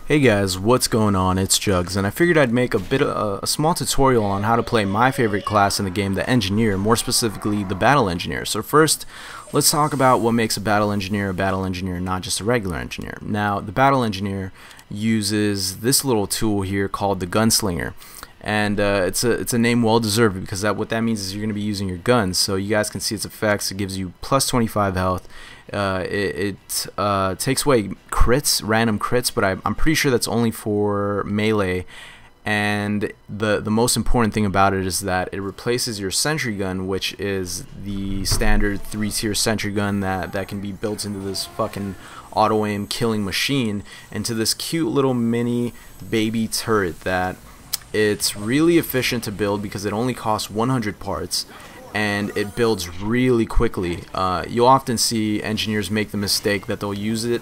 Hey guys, what's going on? It's Jugs, and I figured I'd make a small tutorial on how to play my favorite class in the game, the Engineer, more specifically the Battle Engineer. So first, let's talk about what makes a Battle Engineer, not just a regular engineer. Now, the Battle Engineer uses this little tool here called the Gunslinger. And it's a name well deserved because what that means is you're going to be using your guns. So you guys can see its effects. It gives you plus 25 health. It takes away crits, random crits, but I'm pretty sure that's only for melee. And the most important thing about it is that it replaces your sentry gun, which is the standard 3-tier sentry gun that can be built into this fucking auto-aim killing machine, into this cute little mini baby turret that it's really efficient to build because it only costs 100 parts and it builds really quickly. You'll often see engineers make the mistake that they'll use it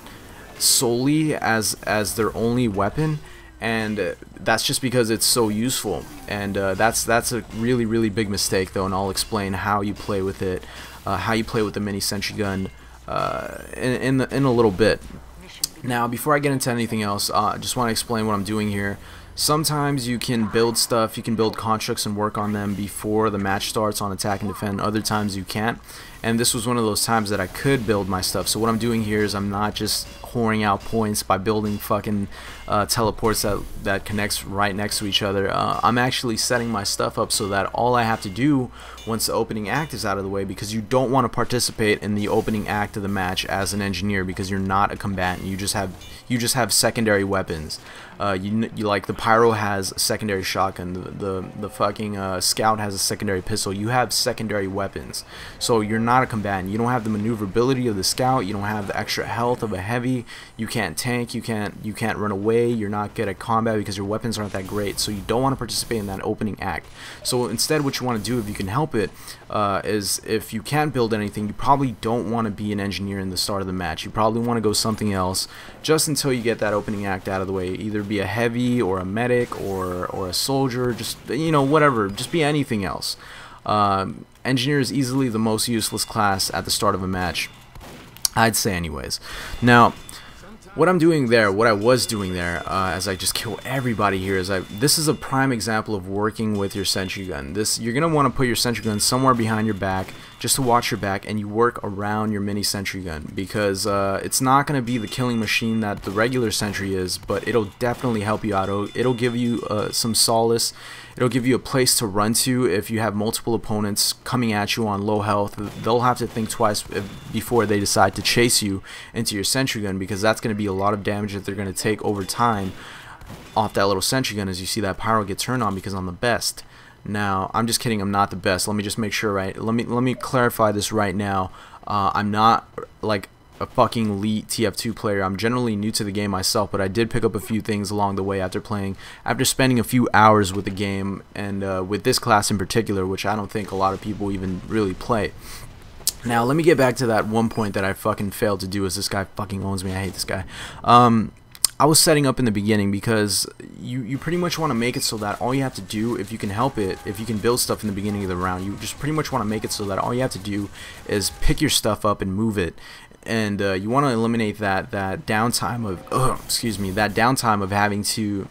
solely as their only weapon, and that's just because it's so useful. And that's a really big mistake though, and I'll explain how you play with it, how you play with the mini sentry gun in a little bit. Now, before I get into anything else, I just want to explain what I'm doing here. Sometimes you can build stuff, you can build constructs and work on them before the match starts on attack and defend. Other times you can't, and this was one of those times that I could build my stuff. So what I'm doing here is I'm not just whoring out points by building fucking teleports that connects right next to each other. I'm actually setting my stuff up so that all I have to do once the opening act is out of the way, because you don't want to participate in the opening act of the match as an engineer because you're not a combatant. You just have secondary weapons. You like the pyro has a secondary shotgun, the fucking scout has a secondary pistol. You have secondary weapons, so you're not a combatant. You don't have the maneuverability of the scout. You don't have the extra health of a heavy. You can't tank. You can't run away. You're not good at combat because your weapons aren't that great. So you don't want to participate in that opening act. So instead, what you want to do, if you can help it, is if you can't build anything, you probably don't want to be an engineer in the start of the match. You probably want to go something else just until you get that opening act out of the way. Either be a heavy or a medic or a soldier, just, you know, whatever, just be anything else. Engineer is easily the most useless class at the start of a match, I'd say anyways. Now, what I'm doing there, what I was doing there, as I just kill everybody here, is this is a prime example of working with your sentry gun. You're gonna want to put your sentry gun somewhere behind your back, just to watch your back, and you work around your mini sentry gun, because it's not gonna be the killing machine that the regular sentry is, but it'll definitely help you out. It'll give you some solace. It'll give you a place to run to if you have multiple opponents coming at you on low health. They'll have to think twice before they decide to chase you into your sentry gun, because that's going to be a lot of damage that they're going to take over time off that little sentry gun, as you see that pyro get turned on because I'm the best. Now, I'm just kidding, I'm not the best. Let me just make sure, right? Let me clarify this right now. I'm not like a fucking elite TF2 player. I'm generally new to the game myself, but I did pick up a few things along the way after spending a few hours with the game, and with this class in particular, which I don't think a lot of people even really play. Now, let me get back to that one point that I fucking failed to do, is this guy fucking owns me. I hate this guy. I was setting up in the beginning because you pretty much want to make it so that all you have to do, if you can help it, if you can build stuff in the beginning of the round, you just pretty much want to make it so that all you have to do is pick your stuff up and move it. And you want to eliminate that downtime of having to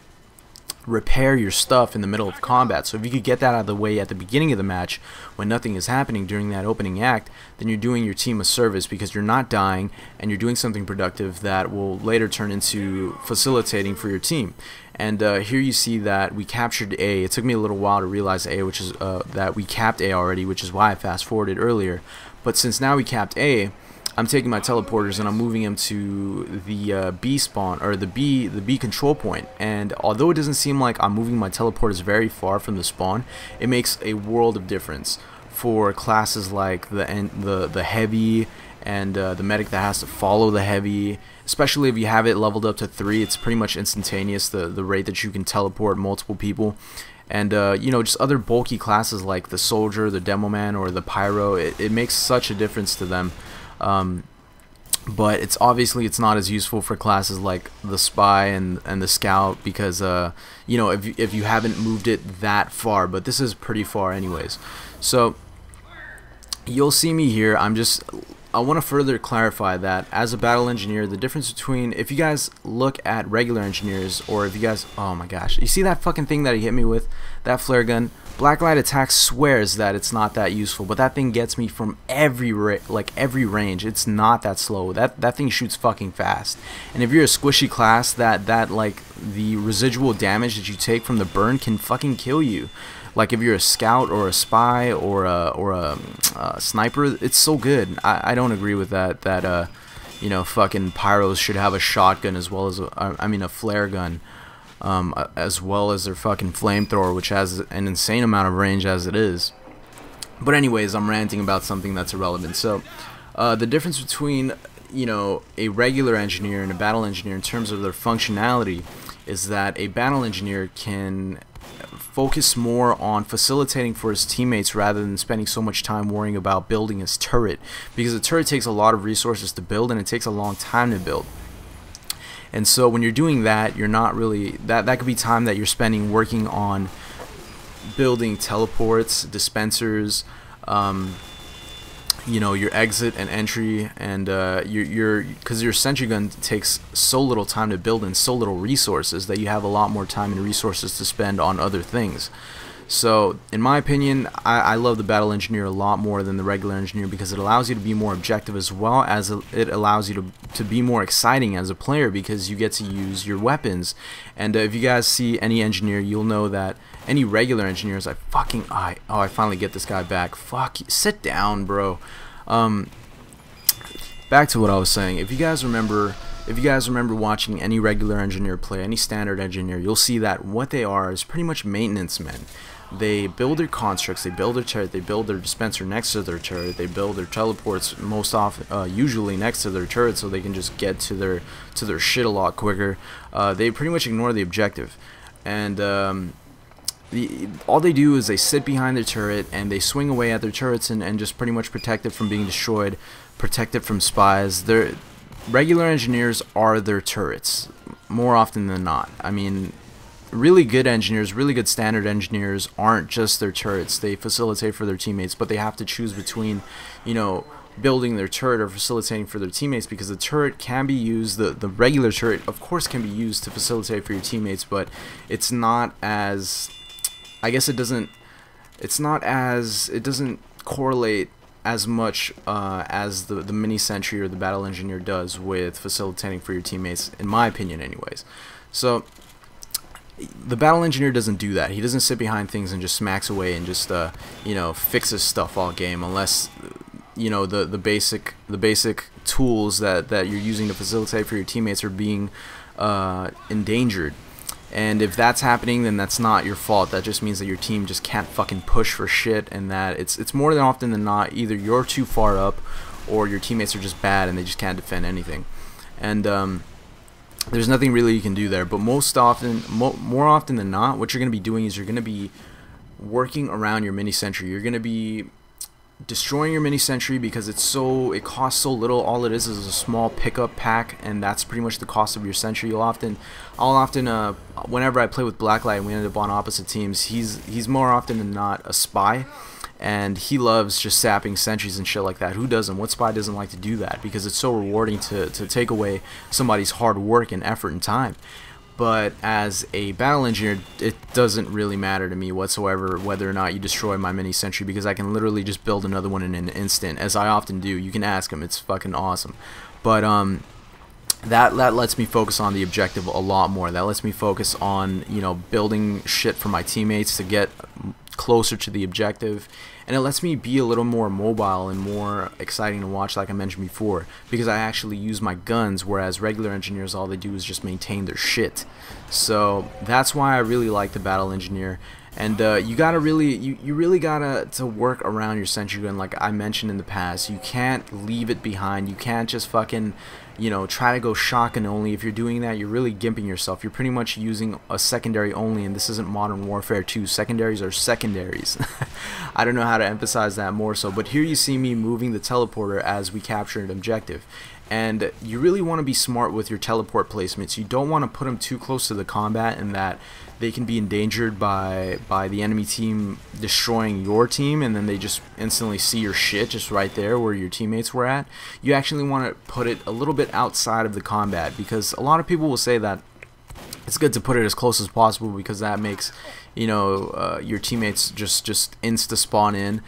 repair your stuff in the middle of combat. So if you could get that out of the way at the beginning of the match when nothing is happening during that opening act, then you're doing your team a service, because you're not dying and you're doing something productive that will later turn into facilitating for your team. And here you see that we captured A. It took me a little while to realize A, which is that we capped A already, which is why I fast forwarded earlier. But since now we capped A, I'm taking my teleporters and I'm moving them to the B spawn, or the B control point. And although it doesn't seem like I'm moving my teleporters very far from the spawn, it makes a world of difference for classes like the heavy and the medic that has to follow the heavy. Especially if you have it leveled up to 3, it's pretty much instantaneous, the rate that you can teleport multiple people. And you know, just other bulky classes like the soldier, the demo man, or the pyro, it makes such a difference to them. But it's not as useful for classes like the spy and the scout, because you know, if you haven't moved it that far, but this is pretty far anyways. So you'll see me here, I'm just I want to further clarify that as a battle engineer, the difference between, if you guys look at regular engineers, or if you guys, oh my gosh, you see that fucking thing that he hit me with, that flare gun? Blacklight Attack swears that it's not that useful, but that thing gets me from every range. It's not that slow. That thing shoots fucking fast. And if you're a squishy class, that like the residual damage that you take from the burn can fucking kill you. Like if you're a scout or a spy or a sniper, it's so good. I don't agree with that you know, fucking pyros should have a shotgun as well as a flare gun, as well as their fucking flamethrower, which has an insane amount of range as it is. But anyways, I'm ranting about something that's irrelevant. So the difference between, you know, a regular engineer and a battle engineer in terms of their functionality is that a battle engineer can focus more on facilitating for his teammates rather than spending so much time worrying about building his turret, because a turret takes a lot of resources to build and it takes a long time to build. And so when you're doing that, you're not really, that could be time that you're spending working on building teleports, dispensers, you know, your exit and entry, and because your sentry gun takes so little time to build and so little resources that you have a lot more time and resources to spend on other things. So in my opinion, I love the battle engineer a lot more than the regular engineer, because it allows you to be more objective, as well as it allows you to be more exciting as a player, because you get to use your weapons. And if you guys see any engineer, you'll know that any regular engineers, I finally get this guy back. Fuck, sit down, bro. Back to what I was saying. If you guys remember watching any regular engineer play, any standard engineer, you'll see that what they are is pretty much maintenance men. They build their constructs, they build their turret, they build their dispenser next to their turret, they build their teleports most often, usually next to their turret, so they can just get to their shit a lot quicker. They pretty much ignore the objective, and all they do is they sit behind their turret and they swing away at their turrets and just pretty much protect it from being destroyed, protect it from spies. Regular engineers are their turrets more often than not. I mean, really good engineers, really good standard engineers aren't just their turrets. They facilitate for their teammates, but they have to choose between, you know, building their turret or facilitating for their teammates, because the turret can be used, the regular turret of course can be used to facilitate for your teammates, but it's not as, I guess it doesn't correlate as much as the mini sentry or the battle engineer does with facilitating for your teammates, in my opinion anyways. So the battle engineer doesn't do that. He doesn't sit behind things and just smacks away and just you know, fixes stuff all game, unless, you know, the basic tools that you're using to facilitate for your teammates are being endangered. And if that's happening, then that's not your fault. That just means that your team just can't fucking push for shit, and that it's more than often than not either you're too far up or your teammates are just bad and they just can't defend anything. And there's nothing really you can do there. But most often, more often than not, what you're going to be doing is you're going to be working around your mini sentry. You're going to be destroying your mini sentry because it costs so little. All it is a small pickup pack, and that's pretty much the cost of your sentry. I'll often whenever I play with Blacklight and we end up on opposite teams, he's more often than not a spy, and he loves just sapping sentries and shit like that. Who doesn't? What spy doesn't like to do that? Because it's so rewarding to take away somebody's hard work and effort and time. But as a battle engineer, it doesn't really matter to me whatsoever whether or not you destroy my mini sentry, because I can literally just build another one in an instant, as I often do. You can ask him, it's fucking awesome. But that lets me focus on the objective a lot more. That lets me focus on, you know, building shit for my teammates to get closer to the objective, and it lets me be a little more mobile and more exciting to watch, like I mentioned before, because I actually use my guns, whereas regular engineers, all they do is just maintain their shit. So that's why I really like the battle engineer. And you really gotta work around your sentry gun, like I mentioned in the past. You can't leave it behind. You can't just fucking, you know, try to go shotgun only. If you're doing that, you're really gimping yourself. You're pretty much using a secondary only, and this isn't Modern Warfare 2. Secondaries are secondaries. I don't know how to emphasize that more so, but here you see me moving the teleporter as we capture an objective. and you really want to be smart with your teleport placements. You don't want to put them too close to the combat in that they can be endangered by the enemy team destroying your team, and then they just instantly see your shit just right there where your teammates were at. You actually want to put it a little bit outside of the combat, because a lot of people will say that it's good to put it as close as possible because that makes, you know, your teammates just insta spawn in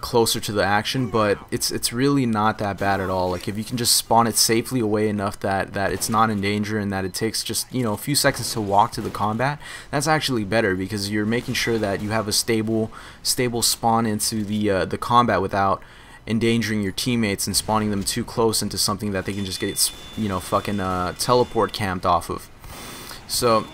closer to the action, but it's really not that bad at all. Like, if you can just spawn it safely away enough that it's not in danger and that it takes just, you know, a few seconds to walk to the combat, that's actually better, because you're making sure that you have a stable spawn into the combat without endangering your teammates and spawning them too close into something that they can just get, you know, fucking teleport camped off of. So,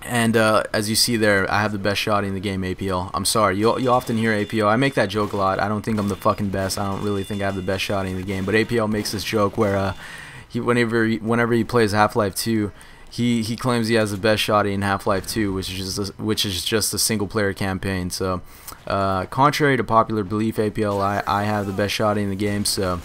and as you see there, I have the best shot in the game, APL. I'm sorry, you often hear APL. I make that joke a lot. I don't think I'm the fucking best. I don't really think I have the best shot in the game. But APL makes this joke where whenever he plays Half-Life 2, he claims he has the best shot in Half-Life 2, which is just a single-player campaign. So, contrary to popular belief, APL, I have the best shot in the game. So,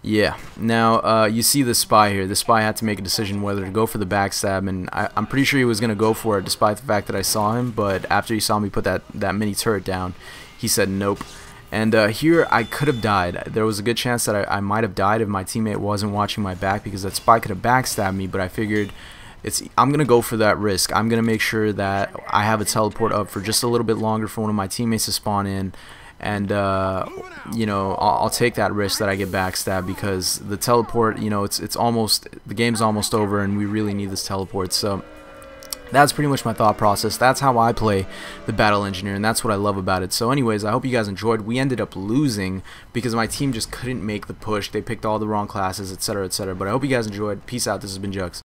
yeah. Now, you see the spy here. The spy had to make a decision whether to go for the backstab, and I'm pretty sure he was going to go for it despite the fact that I saw him, but after he saw me put that mini turret down, he said nope. And here, I could have died. There was a good chance that I might have died if my teammate wasn't watching my back, because that spy could have backstabbed me, but I figured I'm going to go for that risk. I'm going to make sure that I have a teleport up for just a little bit longer for one of my teammates to spawn in, and you know, I'll take that risk that I get backstabbed, because the teleport, you know, the game's almost over and we really need this teleport. So that's pretty much my thought process. That's how I play the Battle Engineer, and that's what I love about it. So anyways, I hope you guys enjoyed. We ended up losing because my team just couldn't make the push. They picked all the wrong classes, etc., etc. But I hope you guys enjoyed. Peace out. This has been Jugs.